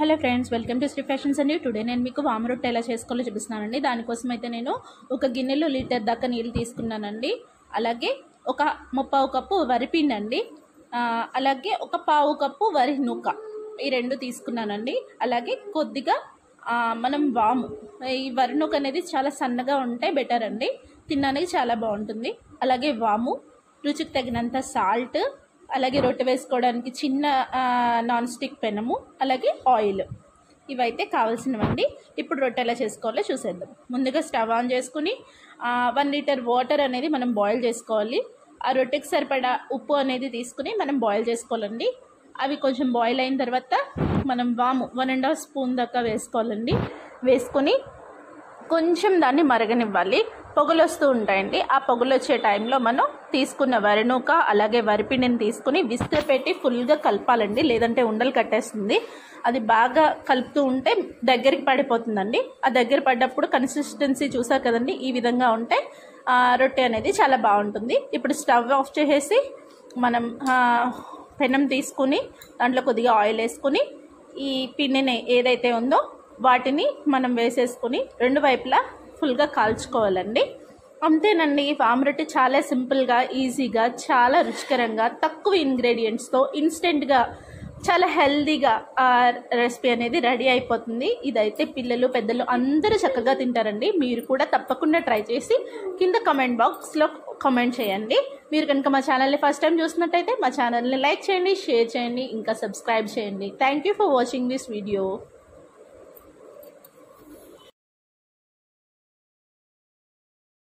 Hello friends, welcome to Sri fashions అండి. Today నేను మీకు వాము రొట్టె ఎలా చేసుకోవాలో చూపిస్తున్నానండి. దానికోసం అయితే నేను ఒక గిన్నెలో లీటర్ దాకా నీళ్ళు తీసుకున్నానండి. అలాగే ఒక ముప్పావు కప్పు వరిపిండి అండి, అలాగే ఒక పావు కప్పు వరి నూక, ఈ రెండు తీసుకున్నానండి. అలాగే కొద్దిగా మనం వాము, ఈ వరి నూక అనేది చాలా సన్నగా ఉంటే బెటర్ అండి, తినడానికి చాలా బాగుంటుంది. అలాగే వాము, రుచికి తగినంత సాల్ట్, అలాగే రొట్టె వేసుకోవడానికి చిన్న నాన్ స్టిక్ పెనము, అలాగే ఆయిల్, ఇవైతే కావాల్సినవండి. ఇప్పుడు రొట్టె ఎలా చేసుకోవాలో చూసేద్దాం. ముందుగా స్టవ్ ఆన్ చేసుకుని 1 లీటర్ వాటర్ అనేది మనం బాయిల్ చేసుకోవాలి. ఆ రొట్టెకి సరిపడా ఉప్పు అనేది తీసుకుని మనం బాయిల్ చేసుకోవాలండి. అవి కొంచెం బాయిల్ అయిన తర్వాత మనం వాము 1.5 స్పూన్ దాకా వేసుకోవాలండి. వేసుకొని కొంచెం దాన్ని మరగనివ్వాలి. పొగలు వస్తూ ఉంటాయండి. ఆ పొగలు వచ్చే టైంలో మనం తీసుకున్న వరినూక అలాగే వరిపిండిని తీసుకుని విస్కర్ పెట్టి ఫుల్గా కలపాలండి, లేదంటే ఉండలు కట్టేస్తుంది. అది బాగా కలుపుతూ ఉంటే దగ్గరికి పడిపోతుందండి. ఆ దగ్గర పడ్డప్పుడు కన్సిస్టెన్సీ చూసారు కదండి, ఈ విధంగా ఉంటే రొట్టె అనేది చాలా బాగుంటుంది. ఇప్పుడు స్టవ్ ఆఫ్ చేసేసి మనం పెనం తీసుకుని దాంట్లో కొద్దిగా ఆయిల్ వేసుకుని ఈ పిండిని ఏదైతే ఉందో వాటిని మనం వేసేసుకుని రెండు వైపులా ఫుల్గా కాల్చుకోవాలండి. అంతేనండి, వాము రొట్టె చాలా సింపుల్గా, ఈజీగా, చాలా రుచికరంగా, తక్కువ ఇంగ్రీడియంట్స్తో ఇన్స్టెంట్గా చాలా హెల్దీగా రెసిపీ అనేది రెడీ అయిపోతుంది. ఇదైతే పిల్లలు పెద్దలు అందరూ చక్కగా తింటారండి. మీరు కూడా తప్పకుండా ట్రై చేసి కింద కమెంట్ బాక్స్లో కామెంట్ చేయండి. మీరు కనుక మా ఛానల్ని ఫస్ట్ టైం చూసినట్టయితే మా ఛానల్ని లైక్ చేయండి, షేర్ చేయండి, ఇంకా సబ్స్క్రైబ్ చేయండి. Thank you for watching this video.